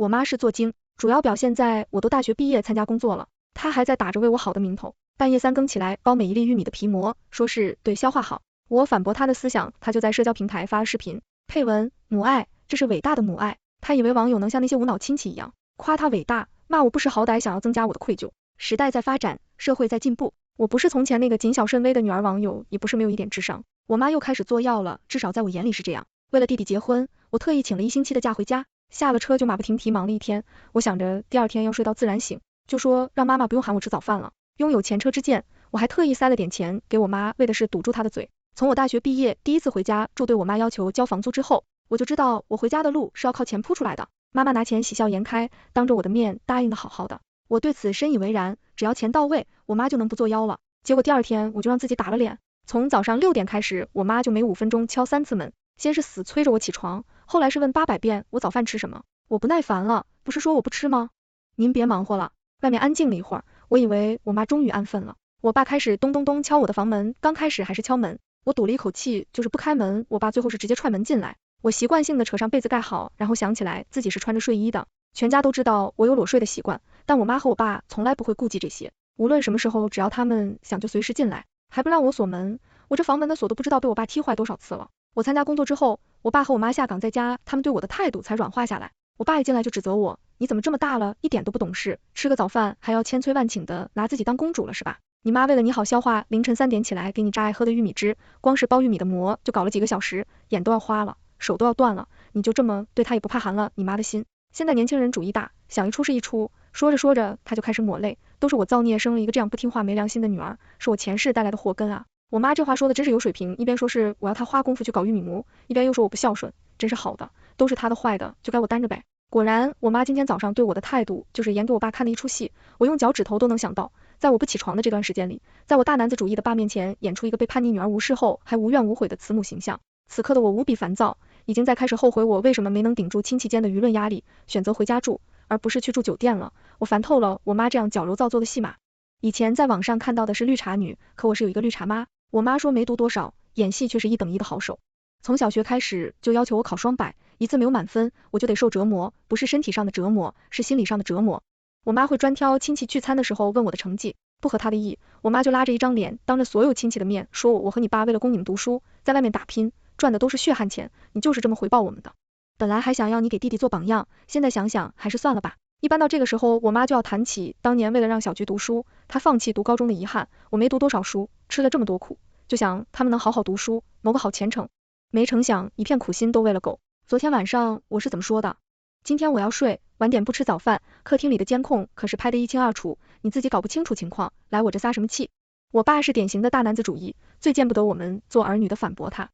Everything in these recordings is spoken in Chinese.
我妈是做精，主要表现在我都大学毕业参加工作了，她还在打着为我好的名头，半夜3更起来剥每一粒玉米的皮膜，说是对消化好。我反驳她的思想，她就在社交平台发了视频，配文母爱，这是伟大的母爱。她以为网友能像那些无脑亲戚一样夸她伟大，骂我不识好歹，想要增加我的愧疚。时代在发展，社会在进步，我不是从前那个谨小慎微的女儿网友，也不是没有一点智商。我妈又开始作妖了，至少在我眼里是这样。为了弟弟结婚，我特意请了1星期的假回家，下了车就马不停蹄忙了一天。我想着第2天要睡到自然醒，就说让妈妈不用喊我吃早饭了。拥有前车之鉴，我还特意塞了点钱给我妈，为的是堵住她的嘴。从我大学毕业第一次回家住，对我妈要求交房租之后，我就知道我回家的路是要靠钱铺出来的。妈妈拿钱喜笑颜开，当着我的面答应的好好的，我对此深以为然，只要钱到位，我妈就能不作妖了。结果第2天我就让自己打了脸，从早上6点开始，我妈就每5分钟敲3次门，先是死催着我起床，后来是问800遍我早饭吃什么。我不耐烦了，不是说我不吃吗？您别忙活了。外面安静了一会儿，我以为我妈终于安分了。我爸开始咚咚咚敲我的房门，刚开始还是敲门，我赌了一口气就是不开门，我爸最后是直接踹门进来。我习惯性的扯上被子盖好，然后想起来自己是穿着睡衣的。全家都知道我有裸睡的习惯，但我妈和我爸从来不会顾忌这些，无论什么时候只要他们想就随时进来，还不让我锁门。我这房门的锁都不知道被我爸踢坏多少次了。我参加工作之后，我爸和我妈下岗在家，他们对我的态度才软化下来。我爸一进来就指责我，你怎么这么大了，一点都不懂事，吃个早饭还要千催万请的拿自己当公主了是吧？你妈为了你好消化，凌晨3点起来给你榨爱喝的玉米汁，光是剥玉米的馍就搞了几个小时，眼都要花了，手都要断了，你就这么对她也不怕寒了你妈的心？现在年轻人主意大，想一出是一出，说着说着她就开始抹泪，都是我造孽生了一个这样不听话没良心的女儿，是我前世带来的祸根啊。我妈这话说的真是有水平，一边说是我要她花功夫去搞玉米馍，一边又说我不孝顺，真是好的，都是她的坏的，就该我担着呗。果然，我妈今天早上对我的态度，就是演给我爸看的一出戏。我用脚趾头都能想到，在我不起床的这段时间里，在我大男子主义的爸面前演出一个被叛逆女儿无视后还无怨无悔的慈母形象。此刻的我无比烦躁，已经在开始后悔我为什么没能顶住亲戚间的舆论压力，选择回家住，而不是去住酒店了。我烦透了我妈这样矫揉造作的戏码。以前在网上看到的是绿茶女，可我是有一个绿茶妈。我妈说没读多少，演戏却是1等1的好手。从小学开始就要求我考双百，一次没有满分，我就得受折磨，不是身体上的折磨，是心理上的折磨。我妈会专挑亲戚聚餐的时候问我的成绩，不合她的意，我妈就拉着一张脸，当着所有亲戚的面说我和你爸为了供你们读书，在外面打拼，赚的都是血汗钱，你就是这么回报我们的。本来还想要你给弟弟做榜样，现在想想还是算了吧。一般到这个时候，我妈就要谈起当年为了让小菊读书，她放弃读高中的遗憾。我没读多少书，吃了这么多苦，就想他们能好好读书，谋个好前程。没成想一片苦心都喂了狗。昨天晚上我是怎么说的？今天我要睡，晚点不吃早饭，客厅里的监控可是拍得一清二楚，你自己搞不清楚情况，来我这撒什么气？我爸是典型的大男子主义，最见不得我们做儿女的反驳他。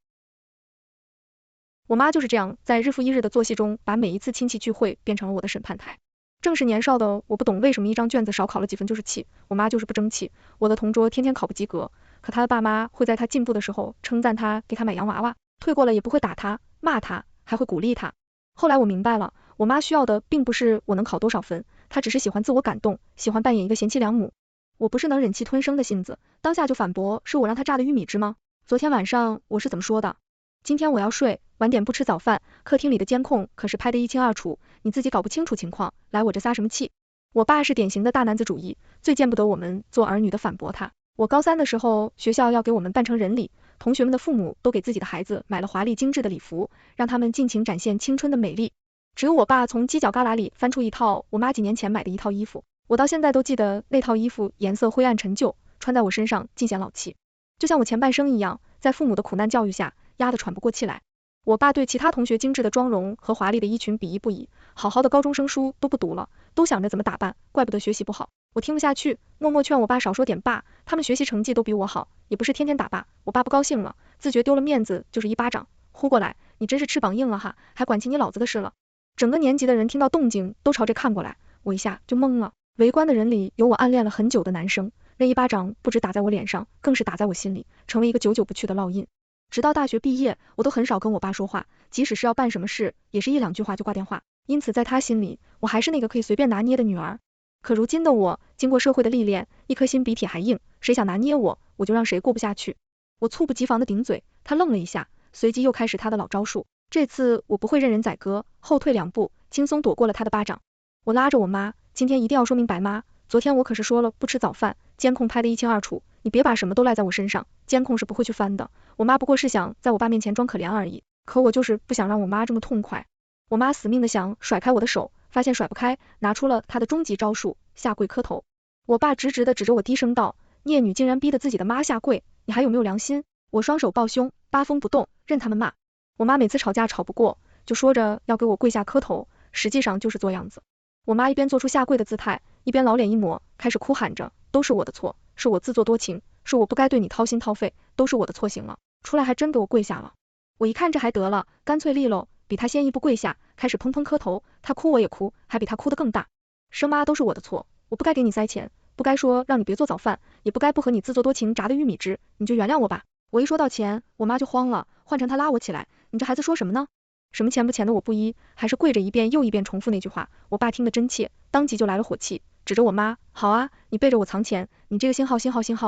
我妈就是这样，在日复一日的作息中，把每一次亲戚聚会变成了我的审判台。正是年少的我不懂为什么一张卷子少考了几分就是气，我妈就是不争气。我的同桌天天考不及格，可他的爸妈会在他进步的时候称赞他，给他买洋娃娃，退过了也不会打他骂他，还会鼓励他。后来我明白了，我妈需要的并不是我能考多少分，她只是喜欢自我感动，喜欢扮演一个贤妻良母。我不是能忍气吞声的性子，当下就反驳，是我让她榨的玉米汁吗？昨天晚上我是怎么说的？今天我要睡，晚点不吃早饭，客厅里的监控可是拍得一清二楚，你自己搞不清楚情况，来我这撒什么气？我爸是典型的大男子主义，最见不得我们做儿女的反驳他。我高3的时候，学校要给我们办成人礼，同学们的父母都给自己的孩子买了华丽精致的礼服，让他们尽情展现青春的美丽。只有我爸从犄角旮旯里翻出一套我妈几年前买的一套衣服，我到现在都记得那套衣服颜色灰暗陈旧，穿在我身上尽显老气，就像我前半生一样，在父母的苦难教育下压得喘不过气来。我爸对其他同学精致的妆容和华丽的衣裙鄙夷不已，好好的高中生书都不读了，都想着怎么打扮，怪不得学习不好。我听不下去，默默劝我爸少说点罢，他们学习成绩都比我好，也不是天天打罢。我爸不高兴了，自觉丢了面子就是一巴掌呼过来，你真是翅膀硬了哈，还管起你老子的事了。整个年级的人听到动静都朝这看过来，我一下就懵了。围观的人里有我暗恋了很久的男生，那一巴掌不止打在我脸上，更是打在我心里，成为一个久久不去的烙印。直到大学毕业，我都很少跟我爸说话，即使是要办什么事，也是1、2句话就挂电话。因此在他心里，我还是那个可以随便拿捏的女儿。可如今的我，经过社会的历练，一颗心比铁还硬，谁想拿捏我，我就让谁过不下去。我猝不及防的顶嘴，他愣了一下，随即又开始他的老招数。这次我不会任人宰割，后退2步，轻松躲过了他的巴掌。我拉着我妈，今天一定要说明白妈，昨天我可是说了不吃早饭，监控拍得一清二楚，你别把什么都赖在我身上，监控是不会去翻的。我妈不过是想在我爸面前装可怜而已，可我就是不想让我妈这么痛快。我妈死命的想甩开我的手，发现甩不开，拿出了她的终极招数，下跪磕头。我爸直直的指着我低声道，孽女竟然逼得自己的妈下跪，你还有没有良心？我双手抱胸，八风不动，任他们骂。我妈每次吵架吵不过，就说着要给我跪下磕头，实际上就是做样子。我妈一边做出下跪的姿态，一边老脸一抹，开始哭喊着，都是我的错，是我自作多情，是我不该对你掏心掏肺，都是我的错行了。出来还真给我跪下了。我一看这还得了，干脆利落，比他先一步跪下，开始砰砰磕头，他哭我也哭，还比他哭得更大。生妈都是我的错，我不该给你塞钱，不该说让你别做早饭，也不该不和你自作多情炸的玉米汁，你就原谅我吧。我一说到钱，我妈就慌了，换成她拉我起来，你这孩子说什么呢？什么钱不钱的我不依，还是跪着一遍又一遍重复那句话。我爸听得真切，当即就来了火气，指着我妈，好啊，你背着我藏钱，你这个星号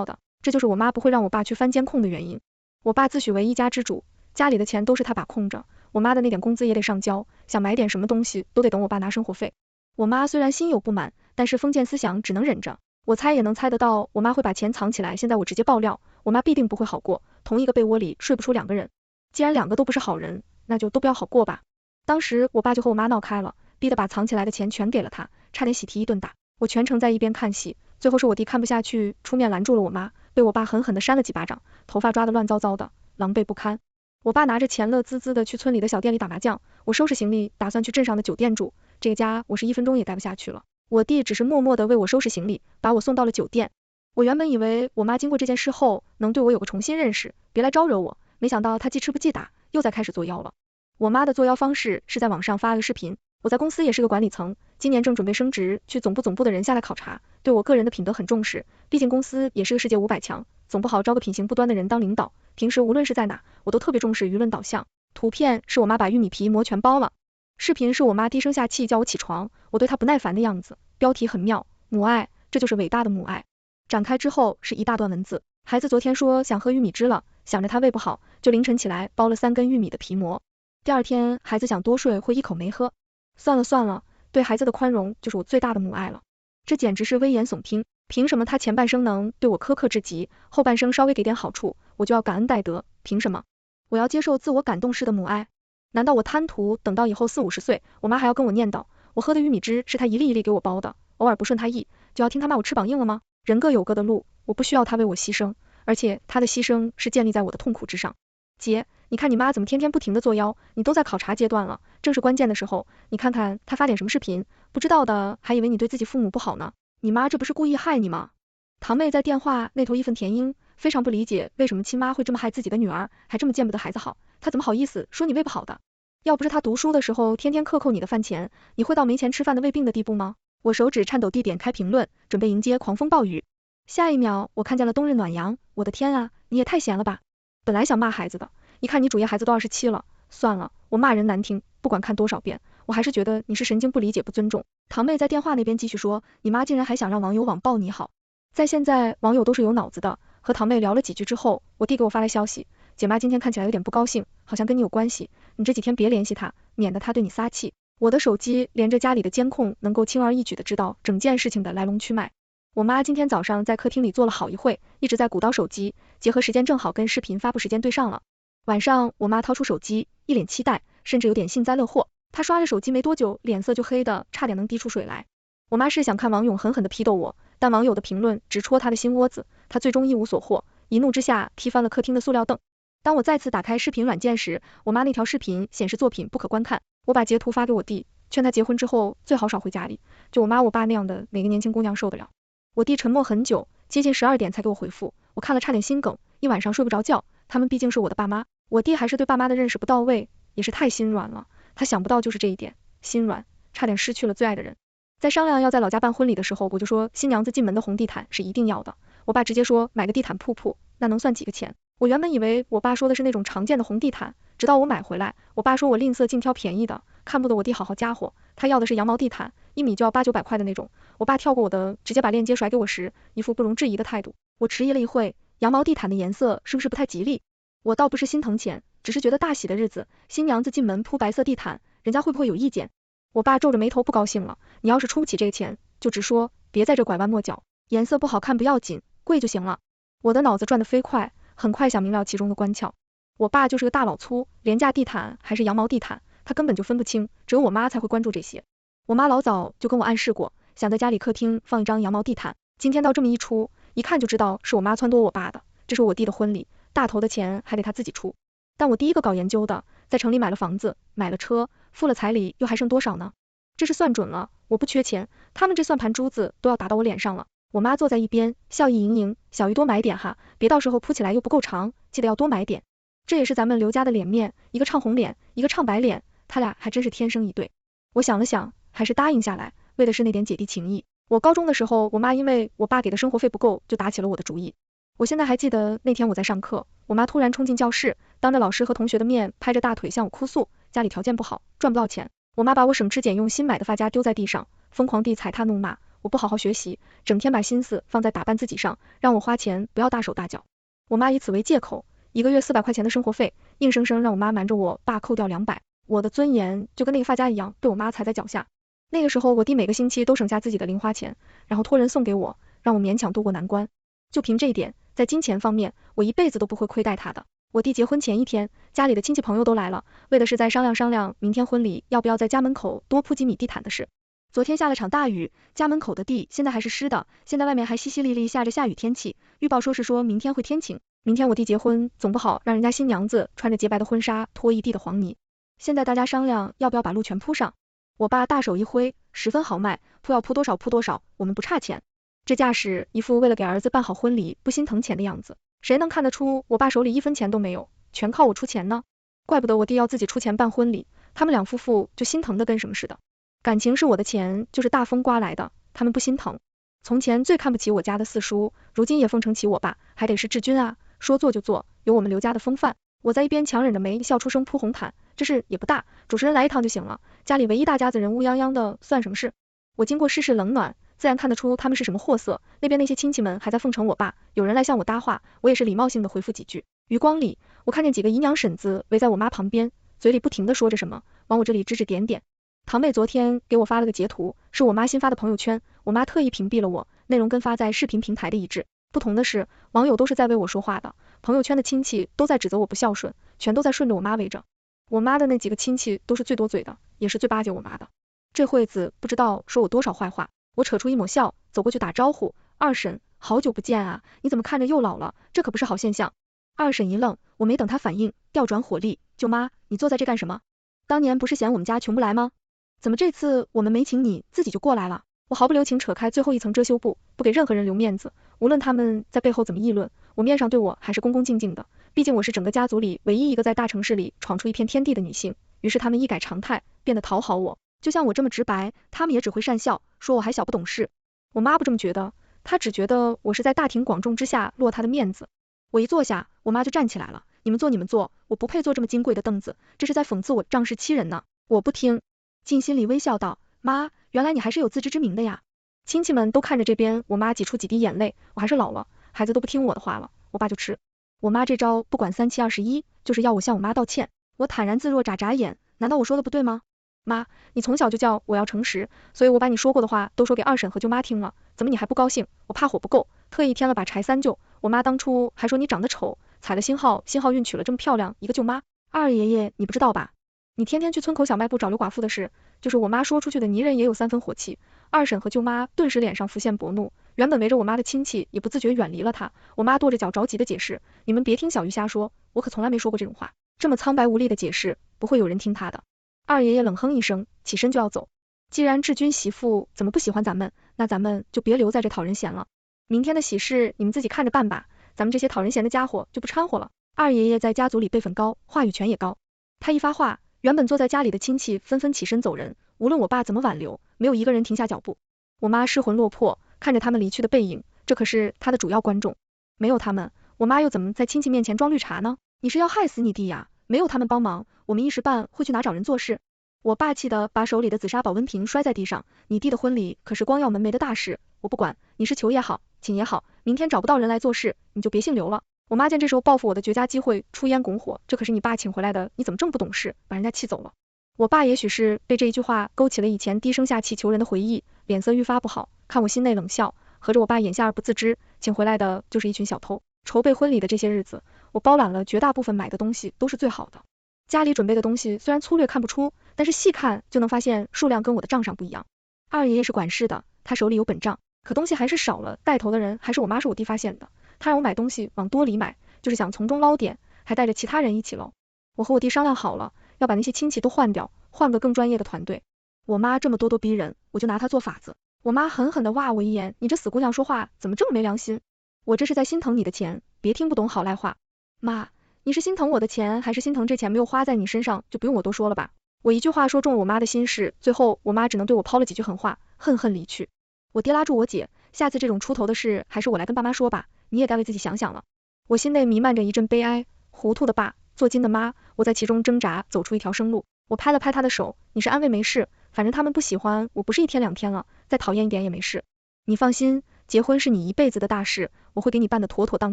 的，这就是我妈不会让我爸去翻监控的原因。我爸自诩为一家之主，家里的钱都是他把控着，我妈的那点工资也得上交，想买点什么东西都得等我爸拿生活费。我妈虽然心有不满，但是封建思想只能忍着。我猜也能猜得到，我妈会把钱藏起来，现在我直接爆料，我妈必定不会好过，同一个被窝里睡不出两个人，既然两个都不是好人，那就都不要好过吧。当时我爸就和我妈闹开了，逼得把藏起来的钱全给了他，差点喜提一顿打。我全程在一边看戏，最后是我弟看不下去，出面拦住了我妈，被我爸狠狠地扇了几巴掌，头发抓得乱糟糟的，狼狈不堪。我爸拿着钱乐滋滋的去村里的小店里打麻将，我收拾行李打算去镇上的酒店住，这个家我是1分钟也待不下去了。我弟只是默默地为我收拾行李，把我送到了酒店。我原本以为我妈经过这件事后能对我有个重新认识，别来招惹我，没想到她既吃不记打，又在开始作妖了。我妈的作妖方式是在网上发了个视频，我在公司也是个管理层，今年正准备升职，去总部的人下来考察，对我个人的品德很重视，毕竟公司也是个世界500强，总不好招个品行不端的人当领导，平时无论是在哪，我都特别重视舆论导向。图片是我妈把玉米皮馍全包了，视频是我妈低声下气叫我起床，我对她不耐烦的样子，标题很妙，母爱，这就是伟大的母爱。展开之后是一大段文字，孩子昨天说想喝玉米汁了，想着他胃不好，就凌晨起来包了3根玉米的皮馍。第二天孩子想多睡会一口没喝，算了，对孩子的宽容就是我最大的母爱了。这简直是危言耸听，凭什么他前半生能对我苛刻至极，后半生稍微给点好处，我就要感恩戴德？凭什么？我要接受自我感动式的母爱？难道我贪图等到以后40-50岁，我妈还要跟我念叨，我喝的玉米汁是她一粒一粒给我包的，偶尔不顺她意，就要听她骂我翅膀硬了吗？人各有各的路，我不需要她为我牺牲，而且她的牺牲是建立在我的痛苦之上。姐，你看你妈怎么天天不停的作妖，你都在考察阶段了，正是关键的时候，你看看她发点什么视频，不知道的还以为你对自己父母不好呢，你妈这不是故意害你吗？堂妹在电话那头义愤填膺，非常不理解为什么亲妈会这么害自己的女儿，还这么见不得孩子好，她怎么好意思说你胃不好的？要不是她读书的时候天天克扣你的饭钱，你会到没钱吃饭的胃病的地步吗？我手指颤抖地点开评论，准备迎接狂风暴雨。下一秒我看见了冬日暖阳，我的天啊，你也太闲了吧！本来想骂孩子的，一看你主页孩子都27了，算了，我骂人难听，不管看多少遍，我还是觉得你是神经不理解不尊重。堂妹在电话那边继续说，你妈竟然还想让网友网暴你好。在现在网友都是有脑子的，和堂妹聊了几句之后，我弟给我发来消息，姐妈今天看起来有点不高兴，好像跟你有关系，你这几天别联系她，免得她对你撒气。我的手机连着家里的监控，能够轻而易举的知道整件事情的来龙去脉。我妈今天早上在客厅里坐了好一会，一直在鼓捣手机，结合时间正好跟视频发布时间对上了。晚上我妈掏出手机，一脸期待，甚至有点幸灾乐祸。她刷着手机没多久，脸色就黑的差点能滴出水来。我妈是想看网友狠狠的批斗我，但网友的评论直戳她的心窝子，她最终一无所获，一怒之下踢翻了客厅的塑料凳。当我再次打开视频软件时，我妈那条视频显示作品不可观看。我把截图发给我弟，劝他结婚之后最好少回家里，就我妈我爸那样的哪个年轻姑娘受得了？我弟沉默很久，接近12点才给我回复，我看了差点心梗，一晚上睡不着觉，他们毕竟是我的爸妈，我弟还是对爸妈的认识不到位，也是太心软了，他想不到就是这一点，心软，差点失去了最爱的人。在商量要在老家办婚礼的时候，我就说新娘子进门的红地毯是一定要的，我爸直接说买个地毯铺铺，那能算几个钱？我原本以为我爸说的是那种常见的红地毯，直到我买回来，我爸说我吝啬净挑便宜的，看不得我弟好好家伙，他要的是羊毛地毯，1米就要800-900块的那种。我爸跳过我的，直接把链接甩给我时，一副不容置疑的态度。我迟疑了一会，羊毛地毯的颜色是不是不太吉利？我倒不是心疼钱，只是觉得大喜的日子，新娘子进门铺白色地毯，人家会不会有意见？我爸皱着眉头不高兴了，你要是出不起这个钱，就直说，别在这拐弯抹角，颜色不好看不要紧，贵就行了。我的脑子转得飞快，很快想明了其中的关窍。我爸就是个大老粗，廉价地毯还是羊毛地毯，他根本就分不清，只有我妈才会关注这些。我妈老早就跟我暗示过，想在家里客厅放一张羊毛地毯，今天到这么一出，一看就知道是我妈撺掇我爸的。这是我弟的婚礼，大头的钱还得他自己出。但我第一个搞研究的，在城里买了房子，买了车，付了彩礼，又还剩多少呢？这是算准了，我不缺钱，他们这算盘珠子都要打到我脸上了。我妈坐在一边，笑意盈盈，小姨多买点哈，别到时候铺起来又不够长，记得要多买点。这也是咱们刘家的脸面，一个唱红脸，一个唱白脸，他俩还真是天生一对。我想了想，还是答应下来，为的是那点姐弟情谊。我高中的时候，我妈因为我爸给的生活费不够，就打起了我的主意。我现在还记得那天我在上课，我妈突然冲进教室，当着老师和同学的面拍着大腿向我哭诉，家里条件不好，赚不到钱。我妈把我省吃俭用新买的发夹丢在地上，疯狂地踩踏怒骂，我不好好学习，整天把心思放在打扮自己上，让我花钱不要大手大脚。我妈以此为借口，一个月400块钱的生活费，硬生生让我妈瞒着我爸扣掉200，我的尊严就跟那个发夹一样被我妈踩在脚下。那个时候我弟每个星期都省下自己的零花钱，然后托人送给我，让我勉强度过难关。就凭这一点，在金钱方面，我一辈子都不会亏待他的。我弟结婚前一天，家里的亲戚朋友都来了，为的是在商量明天婚礼要不要在家门口多铺几米地毯的事。昨天下了场大雨，家门口的地现在还是湿的，现在外面还淅淅沥沥下着下雨天气，预报说是说明天会天晴。明天我弟结婚，总不好让人家新娘子穿着洁白的婚纱拖一地的黄泥。现在大家商量要不要把路全铺上。我爸大手一挥，十分豪迈，铺要铺多少铺多少，我们不差钱。这架势一副为了给儿子办好婚礼不心疼钱的样子，谁能看得出我爸手里1分钱都没有，全靠我出钱呢？怪不得我弟要自己出钱办婚礼，他们两夫妇就心疼的跟什么似的。感情是我的钱就是大风刮来的，他们不心疼。从前最看不起我家的四叔，如今也奉承起我爸，还得是治军啊，说做就做，有我们刘家的风范。我在一边强忍着没笑出声铺红毯，这事也不大，主持人来一趟就行了，家里唯一大家子人乌泱泱的算什么事？我经过世事冷暖，自然看得出他们是什么货色。那边那些亲戚们还在奉承我爸，有人来向我搭话，我也是礼貌性的回复几句。余光里，我看见几个姨娘婶子围在我妈旁边，嘴里不停的说着什么，往我这里指指点点。堂妹昨天给我发了个截图，是我妈新发的朋友圈，我妈特意屏蔽了我，内容跟发在视频平台的一致。不同的是，网友都是在为我说话的，朋友圈的亲戚都在指责我不孝顺，全都在顺着我妈围着。我妈的那几个亲戚都是最多嘴的，也是最巴结我妈的。这会子不知道说我多少坏话，我扯出一抹笑，走过去打招呼，二婶，好久不见啊，你怎么看着又老了？这可不是好现象。二婶一愣，我没等她反应，调转火力，舅妈，你坐在这干什么？当年不是嫌我们家穷不来吗？怎么这次我们没请你，自己就过来了？我毫不留情扯开最后一层遮羞布，不给任何人留面子，无论他们在背后怎么议论，我面上对我还是恭恭敬敬的，毕竟我是整个家族里唯一一个在大城市里闯出一片天地的女性。于是他们一改常态，变得讨好我，就像我这么直白，他们也只会讪笑，说我还小不懂事。我妈不这么觉得，她只觉得我是在大庭广众之下落她的面子。我一坐下，我妈就站起来了，你们坐你们坐，我不配坐这么金贵的凳子，这是在讽刺我仗势欺人呢。我不听，静心里微笑道，妈，原来你还是有自知之明的呀。亲戚们都看着这边，我妈挤出几滴眼泪，我还是老了，孩子都不听我的话了，我爸就吃。我妈这招不管3721，就是要我向我妈道歉。我坦然自若眨眨眼，难道我说的不对吗？妈，你从小就叫我要诚实，所以我把你说过的话都说给二婶和舅妈听了，怎么你还不高兴？我怕火不够，特意添了把柴三舅。我妈当初还说你长得丑，踩了星号运娶了这么漂亮一个舅妈。二爷爷你不知道吧？你天天去村口小卖部找刘寡妇的事，就是我妈说出去的，泥人也有3分火气。二婶和舅妈顿时脸上浮现薄怒，原本围着我妈的亲戚也不自觉远离了她。我妈跺着脚着急的解释，你们别听小鱼瞎说，我可从来没说过这种话。这么苍白无力的解释，不会有人听她的。二爷爷冷哼一声，起身就要走。既然志军媳妇怎么不喜欢咱们，那咱们就别留在这讨人嫌了。明天的喜事你们自己看着办吧，咱们这些讨人嫌的家伙就不掺和了。二爷爷在家族里辈分高，话语权也高。他一发话，原本坐在家里的亲戚纷纷起身走人，无论我爸怎么挽留，没有一个人停下脚步。我妈失魂落魄，看着他们离去的背影，这可是她的主要观众。没有他们，我妈又怎么在亲戚面前装绿茶呢？你是要害死你弟呀？没有他们帮忙，我们一时半会去哪找人做事？我霸气的把手里的紫砂保温瓶摔在地上，你弟的婚礼可是光耀门楣的大事，我不管，你是求也好，请也好，明天找不到人来做事，你就别姓刘了。我妈见这时候报复我的绝佳机会，出烟拱火，这可是你爸请回来的，你怎么这么不懂事，把人家气走了？我爸也许是被这一句话勾起了以前低声下气求人的回忆，脸色愈发不好，看我心内冷笑，合着我爸眼下而不自知，请回来的就是一群小偷。筹备婚礼的这些日子，我包揽了绝大部分买的东西都是最好的。家里准备的东西虽然粗略看不出，但是细看就能发现数量跟我的账上不一样。二爷爷是管事的，他手里有本账，可东西还是少了，带头的人还是我妈是我弟发现的，他让我买东西往多里买，就是想从中捞点，还带着其他人一起捞。我和我弟商量好了，要把那些亲戚都换掉，换个更专业的团队。我妈这么咄咄逼人，我就拿她做法子。我妈狠狠地挖我一眼，你这死姑娘说话怎么这么没良心？我这是在心疼你的钱，别听不懂好赖话。妈，你是心疼我的钱，还是心疼这钱没有花在你身上，就不用我多说了吧。我一句话说中了我妈的心事，最后我妈只能对我抛了几句狠话，恨恨离去。我爹拉住我姐，下次这种出头的事还是我来跟爸妈说吧，你也该为自己想想了。我心内弥漫着一阵悲哀，糊涂的爸，做金的妈，我在其中挣扎，走出一条生路。我拍了拍他的手，你是安慰没事，反正他们不喜欢我不是一天两天了，再讨厌一点也没事。你放心，结婚是你一辈子的大事，我会给你办得妥妥当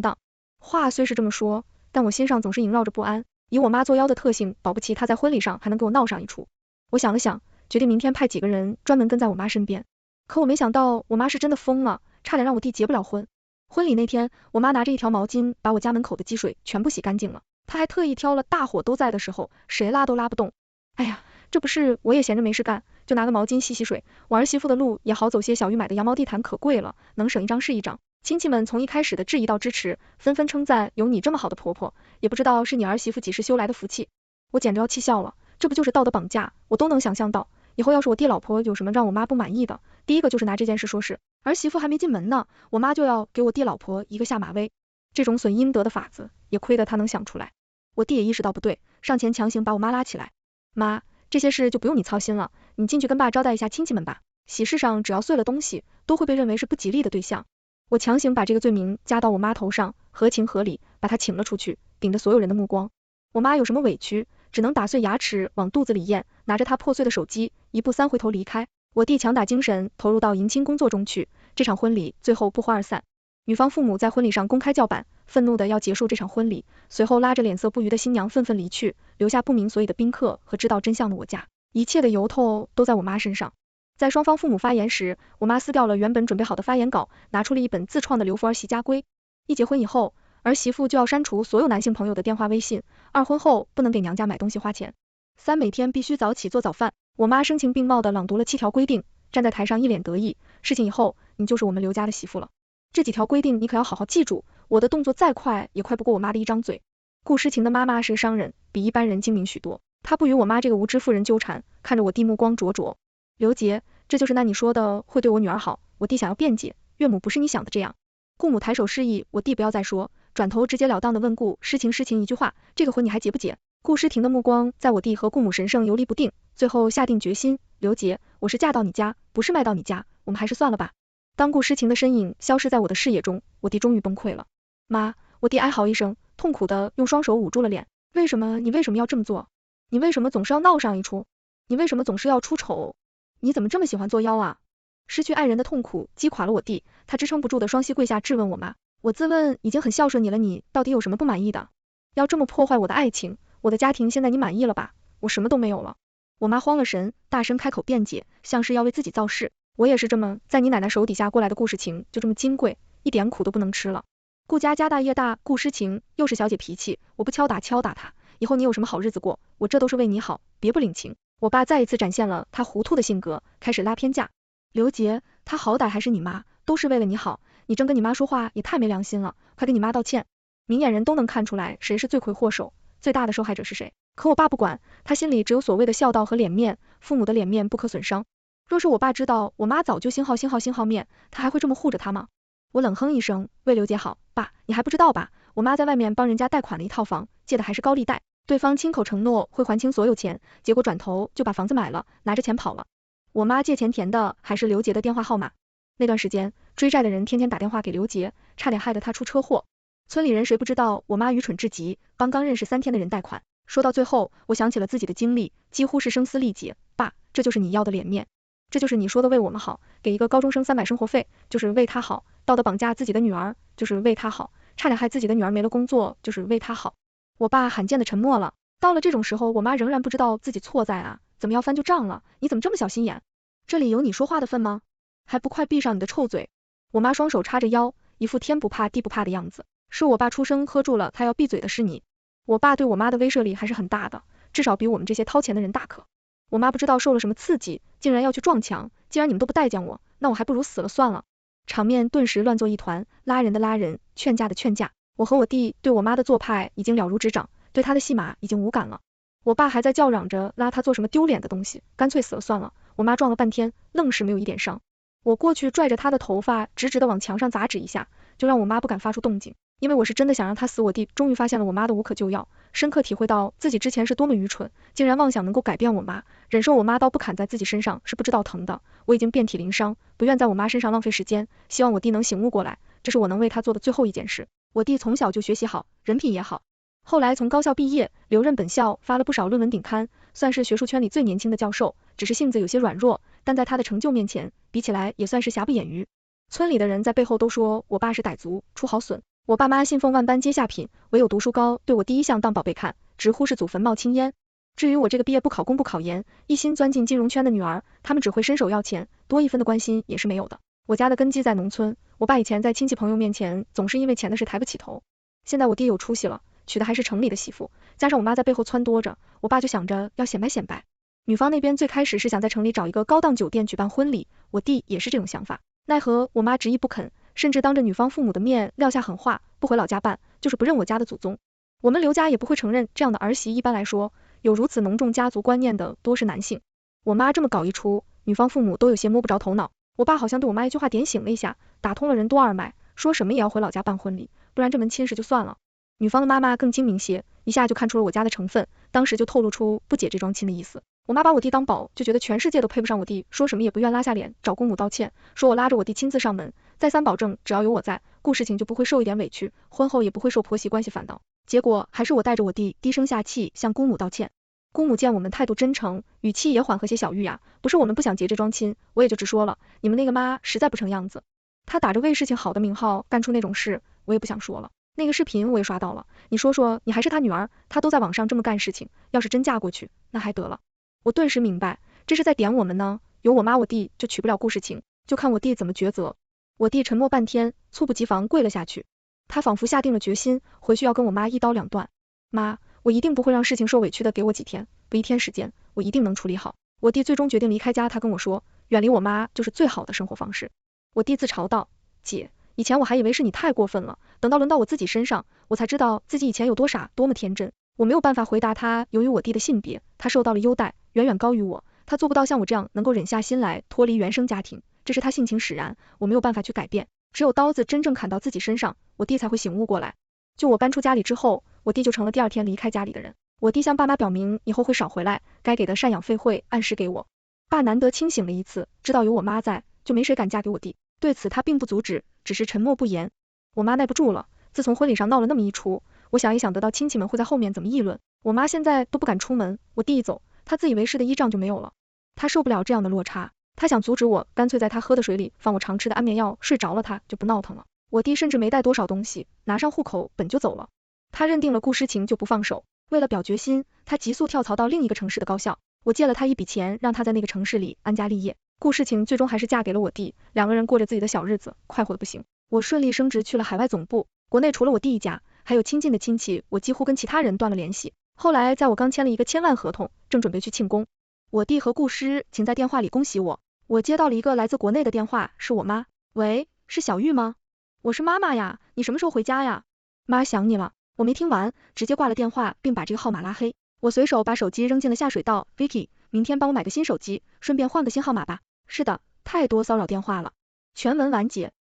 当。话虽是这么说，但我心上总是萦绕着不安，以我妈作妖的特性，保不齐她在婚礼上还能给我闹上一出。我想了想，决定明天派几个人专门跟在我妈身边。可我没想到我妈是真的疯了，差点让我弟结不了婚。婚礼那天，我妈拿着一条毛巾把我家门口的积水全部洗干净了，她还特意挑了大伙都在的时候，谁拉都拉不动。哎呀，这不是我也闲着没事干，就拿个毛巾洗洗水，我儿媳妇的路也好走些。小玉买的羊毛地毯可贵了，能省一张是一张。亲戚们从一开始的质疑到支持，纷纷称赞有你这么好的婆婆，也不知道是你儿媳妇几时修来的福气。我简直要气笑了，这不就是道德绑架？我都能想象到，以后要是我弟老婆有什么让我妈不满意的，第一个就是拿这件事说事，儿媳妇还没进门呢，我妈就要给我弟老婆一个下马威。这种损阴德的法子，也亏得她能想出来。我弟也意识到不对，上前强行把我妈拉起来，妈，这些事就不用你操心了，你进去跟爸招待一下亲戚们吧，喜事上只要碎了东西，都会被认为是不吉利的对象。我强行把这个罪名加到我妈头上，合情合理把她请了出去，顶着所有人的目光。我妈有什么委屈，只能打碎牙齿往肚子里咽，拿着她破碎的手机，一步三回头离开。我弟强打精神投入到迎亲工作中去，这场婚礼最后不欢而散。女方父母在婚礼上公开叫板，愤怒的要结束这场婚礼，随后拉着脸色不愉的新娘愤愤离去，留下不明所以的宾客和知道真相的我家。一切的由头都在我妈身上。在双方父母发言时，我妈撕掉了原本准备好的发言稿，拿出了一本自创的刘福儿媳家规。一结婚以后，儿媳妇就要删除所有男性朋友的电话微信，二婚后不能给娘家买东西花钱，三每天必须早起做早饭。我妈声情并茂地朗读了7条规定，站在台上一脸得意，事情以后你就是我们刘家的媳妇了。这几条规定你可要好好记住，我的动作再快也快不过我妈的一张嘴。顾诗晴的妈妈是个商人，比一般人精明许多，她不与我妈这个无知妇人纠缠，看着我弟目光灼灼。刘杰，这就是那你说的会对我女儿好？我弟想要辩解，岳母不是你想的这样。顾母抬手示意我弟不要再说，转头直截了当的问顾诗晴一句话，这个婚你还结不结？顾诗婷的目光在我弟和顾母身上游离不定，最后下定决心，刘杰，我是嫁到你家，不是卖到你家，我们还是算了吧。当顾诗晴的身影消失在我的视野中，我弟终于崩溃了。妈，我弟哀嚎一声，痛苦的用双手捂住了脸。为什么？你为什么要这么做？你为什么总是要闹上一出？你为什么总是要出丑？你怎么这么喜欢作妖啊？失去爱人的痛苦击垮了我弟，他支撑不住的双膝跪下质问我妈。我自问已经很孝顺你了，你到底有什么不满意的？要这么破坏我的爱情，我的家庭现在你满意了吧？我什么都没有了。我妈慌了神，大声开口辩解，像是要为自己造势。我也是这么在你奶奶手底下过来的，顾世情就这么金贵，一点苦都不能吃了。顾家家大业大，顾诗晴又是小姐脾气，我不敲打她，以后你有什么好日子过？我这都是为你好，别不领情。我爸再一次展现了他糊涂的性格，开始拉偏架。刘杰，他好歹还是你妈，都是为了你好，你正跟你妈说话也太没良心了，快给你妈道歉。明眼人都能看出来谁是罪魁祸首，最大的受害者是谁。可我爸不管，他心里只有所谓的孝道和脸面，父母的脸面不可损伤。若是我爸知道我妈早就心好面，他还会这么护着她吗？我冷哼一声，为刘杰好，爸，你还不知道吧？我妈在外面帮人家贷款了一套房，借的还是高利贷，对方亲口承诺会还清所有钱，结果转头就把房子买了，拿着钱跑了。我妈借钱填的还是刘杰的电话号码。那段时间，追债的人天天打电话给刘杰，差点害得他出车祸。村里人谁不知道我妈愚蠢至极，帮刚认识3天的人贷款。说到最后，我想起了自己的经历，几乎是声嘶力竭。爸，这就是你要的脸面，这就是你说的为我们好，给一个高中生300生活费，就是为他好，道德绑架自己的女儿，就是为他好，差点害自己的女儿没了工作，就是为他好。我爸罕见的沉默了。到了这种时候，我妈仍然不知道自己错在怎么要翻就账了？你怎么这么小心眼？这里有你说话的份吗？还不快闭上你的臭嘴！我妈双手叉着腰，一副天不怕地不怕的样子。是我爸出声喝住了他要闭嘴的是你。我爸对我妈的威慑力还是很大的，至少比我们这些掏钱的人大可。我妈不知道受了什么刺激，竟然要去撞墙，既然你们都不待见我，那我还不如死了算了。场面顿时乱作一团，拉人的拉人，劝架的劝架。我和我弟对我妈的做派已经了如指掌，对她的戏码已经无感了。我爸还在叫嚷着拉他做什么丢脸的东西，干脆死了算了。我妈撞了半天，愣是没有一点伤。我过去拽着她的头发，直直的往墙上砸指一下，就让我妈不敢发出动静，因为我是真的想让她死。我弟终于发现了我妈的无可救药，深刻体会到自己之前是多么愚蠢，竟然妄想能够改变我妈，忍受我妈刀不砍在自己身上是不知道疼的。我已经遍体鳞伤，不愿在我妈身上浪费时间，希望我弟能醒悟过来，这是我能为他做的最后一件事。我弟从小就学习好，人品也好，后来从高校毕业，留任本校，发了不少论文顶刊，算是学术圈里最年轻的教授，只是性子有些软弱，但在他的成就面前，比起来也算是瑕不掩瑜。村里的人在背后都说我爸是傣族，出好损。我爸妈信奉万般皆下品，唯有读书高，对我第一项当宝贝看，直呼是祖坟冒青烟。至于我这个毕业不考公不考研，一心钻进金融圈的女儿，他们只会伸手要钱，多一分的关心也是没有的。我家的根基在农村，我爸以前在亲戚朋友面前总是因为钱的事抬不起头，现在我弟有出息了，娶的还是城里的媳妇，加上我妈在背后撺掇着，我爸就想着要显摆显摆。女方那边最开始是想在城里找一个高档酒店举办婚礼，我弟也是这种想法，奈何我妈执意不肯，甚至当着女方父母的面撂下狠话，不回老家办，就是不认我家的祖宗。我们刘家也不会承认这样的儿媳，一般来说，有如此浓重家族观念的多是男性。我妈这么搞一出，女方父母都有些摸不着头脑，我爸好像对我妈一句话点醒了一下，打通了任督二脉，说什么也要回老家办婚礼，不然这门亲事就算了。女方的妈妈更精明些，一下就看出了我家的成分，当时就透露出不解这桩亲的意思。我妈把我弟当宝，就觉得全世界都配不上我弟，说什么也不愿拉下脸找公母道歉，说我拉着我弟亲自上门，再三保证只要有我在，顾事情就不会受一点委屈，婚后也不会受婆媳关系烦恼。结果还是我带着我弟低声下气向姑母道歉。姑母见我们态度真诚，语气也缓和些，小玉呀，不是我们不想结这桩亲，我也就直说了，你们那个妈实在不成样子，她打着为事情好的名号干出那种事，我也不想说了。那个视频我也刷到了，你说说，你还是她女儿，她都在网上这么干事情，要是真嫁过去，那还得了。我顿时明白，这是在点我们呢，有我妈我弟就娶不了顾世情，就看我弟怎么抉择。我弟沉默半天，猝不及防跪了下去，他仿佛下定了决心，回去要跟我妈一刀两断。妈，我一定不会让事情受委屈的，给我几天，不一天时间，我一定能处理好。我弟最终决定离开家，他跟我说，远离我妈就是最好的生活方式。我弟自嘲道，姐，以前我还以为是你太过分了，等到轮到我自己身上，我才知道自己以前有多傻，多么天真。我没有办法回答他，由于我弟的性别，他受到了优待，远远高于我，他做不到像我这样能够忍下心来脱离原生家庭，这是他性情使然，我没有办法去改变，只有刀子真正砍到自己身上，我弟才会醒悟过来。就我搬出家里之后，我弟就成了第二天离开家里的人。我弟向爸妈表明以后会少回来，该给的赡养费会按时给我。爸难得清醒了一次，知道有我妈在，就没谁敢嫁给我弟，对此他并不阻止，只是沉默不言。我妈耐不住了，自从婚礼上闹了那么一出，我想一想得到亲戚们会在后面怎么议论，我妈现在都不敢出门，我弟一走，她自以为是的依仗就没有了。她受不了这样的落差，她想阻止我，干脆在她喝的水里放我常吃的安眠药，睡着了她就不闹腾了。我弟甚至没带多少东西，拿上户口本就走了。他认定了顾诗晴就不放手，为了表决心，他急速跳槽到另一个城市的高校。我借了他一笔钱，让他在那个城市里安家立业。顾诗晴最终还是嫁给了我弟，两个人过着自己的小日子，快活的不行。我顺利升职去了海外总部，国内除了我弟一家，还有亲近的亲戚，我几乎跟其他人断了联系。后来在我刚签了一个1000万合同，正准备去庆功，我弟和顾诗晴在电话里恭喜我。我接到了一个来自国内的电话，是我妈。喂，是小玉吗？我是妈妈呀，你什么时候回家呀？妈想你了。我没听完，直接挂了电话，并把这个号码拉黑。我随手把手机扔进了下水道。Vicky， 明天帮我买个新手机，顺便换个新号码吧。是的，太多骚扰电话了。全文完结。